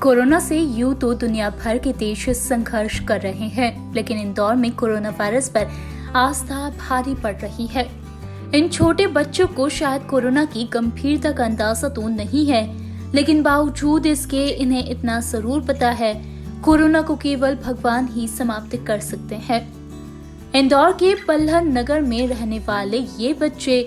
Corona से यूं तो दुनिया भर के देश संघर्ष कर रहे हैं, लेकिन इंदौर में कोरोना वायरस पर आस्था भारी पड़ रही है। इन छोटे बच्चों को शायद कोरोना की गंभीरता का अंदाजा तो नहीं है, लेकिन बावजूद इसके इन्हें इतना जरूर पता है, कोरोना को केवल भगवान ही समाप्त कर सकते हैं। इंदौर के पल्लर नगर में रहने वाले ये बच्चे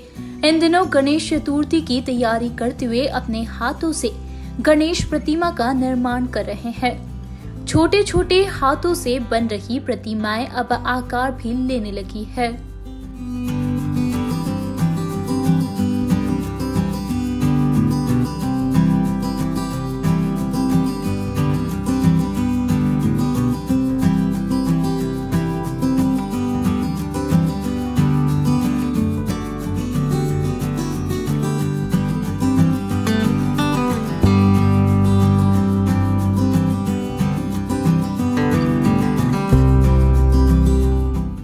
इन दिनों गणेश चतुर्थी की तैयारी करते हुए अपने हाथों से गणेश प्रतिमा का निर्माण कर रहे हैं। छोटे छोटे हाथों से बन रही प्रतिमाएं अब आकार भी लेने लगी है।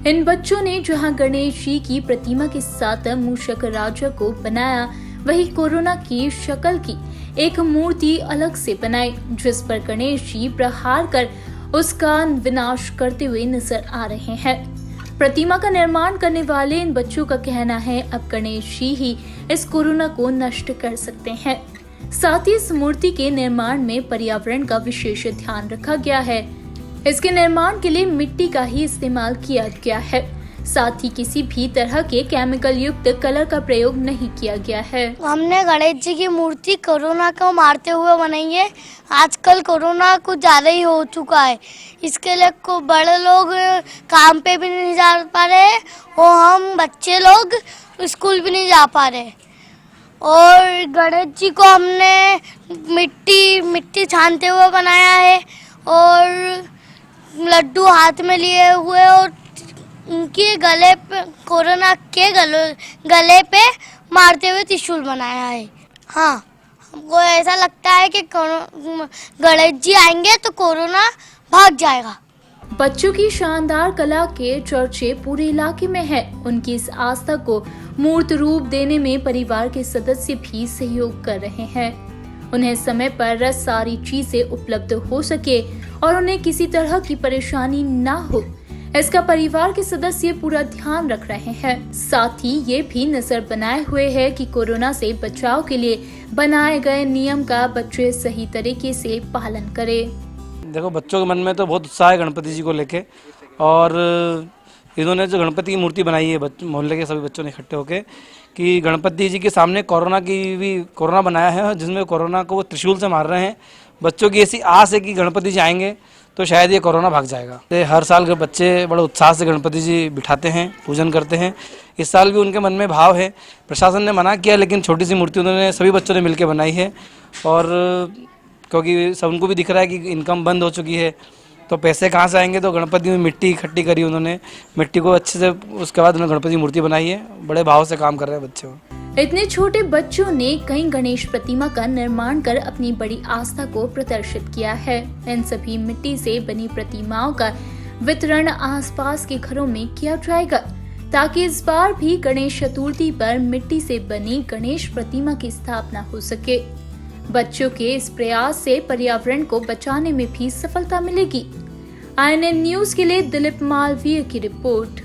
इन बच्चों ने जहां गणेश जी की प्रतिमा के साथ मूषक राजा को बनाया, वहीं कोरोना की शक्ल की एक मूर्ति अलग से बनाई, जिस पर गणेश जी प्रहार कर उसका विनाश करते हुए नजर आ रहे हैं। प्रतिमा का निर्माण करने वाले इन बच्चों का कहना है, अब गणेश जी ही इस कोरोना को नष्ट कर सकते हैं। साथ ही इस मूर्ति के निर्माण में पर्यावरण का विशेष ध्यान रखा गया है। इसके निर्माण के लिए मिट्टी का ही इस्तेमाल किया गया है। साथ ही किसी भी तरह के केमिकल युक्त कलर का प्रयोग नहीं किया गया है। हमने गणेश जी की मूर्ति कोरोना को मारते हुए बनाई है। आजकल कोरोना कुछ ज्यादा ही हो चुका है, इसके लिए को बड़े लोग काम पे भी नहीं जा पा रहे और हम बच्चे लोग स्कूल भी नहीं जा पा रहे। और गणेश जी को हमने मिट्टी छानते हुए बनाया है और लड्डू हाथ में लिए हुए और उनके गले पे कोरोना के गले पे मारते हुए त्रिशूल बनाया है। हाँ, हमको ऐसा लगता है कि गणेश जी आएंगे तो कोरोना भाग जाएगा। बच्चों की शानदार कला के चर्चे पूरे इलाके में है। उनकी इस आस्था को मूर्त रूप देने में परिवार के सदस्य भी सहयोग कर रहे हैं। उन्हें समय पर सारी चीजें उपलब्ध हो सके और उन्हें किसी तरह की परेशानी ना हो, इसका परिवार के सदस्य पूरा ध्यान रख रहे हैं। साथ ही ये भी नजर बनाए हुए है कि कोरोना से बचाव के लिए बनाए गए नियम का बच्चे सही तरीके से पालन करें। देखो, बच्चों के मन में तो बहुत उत्साह है गणपति जी को लेके, और इन्होंने जो गणपति की मूर्ति बनाई है मोहल्ले के सभी बच्चों ने इकट्ठे होकर कि गणपति जी के सामने कोरोना बनाया है, जिसमें कोरोना को वो त्रिशूल से मार रहे हैं। बच्चों की ऐसी आस है कि गणपति जी आएंगे तो शायद ये कोरोना भाग जाएगा। हर साल के बच्चे बड़े उत्साह से गणपति जी बिठाते हैं, पूजन करते हैं। इस साल भी उनके मन में भाव है। प्रशासन ने मना किया, लेकिन छोटी सी मूर्ति उन्होंने सभी बच्चों ने मिलकर बनाई है। और क्योंकि सब उनको भी दिख रहा है कि इनकम बंद हो चुकी है, तो पैसे कहाँ से आएंगे, तो गणपति में मिट्टी इकट्ठी करी उन्होंने, मिट्टी को अच्छे से, उसके बाद उन्होंने गणपति मूर्ति बनाई है। बड़े भाव से काम कर रहे हैं बच्चे। इतने छोटे बच्चों ने कई गणेश प्रतिमा का निर्माण कर अपनी बड़ी आस्था को प्रदर्शित किया है। इन सभी मिट्टी से बनी प्रतिमाओं का वितरण आसपास के घरों में किया जाएगा, ताकि इस बार भी गणेश चतुर्थी पर मिट्टी से बनी गणेश प्रतिमा की स्थापना हो सके। बच्चों के इस प्रयास से पर्यावरण को बचाने में भी सफलता मिलेगी। INN न्यूज के लिए दिलीप मालवीय की रिपोर्ट।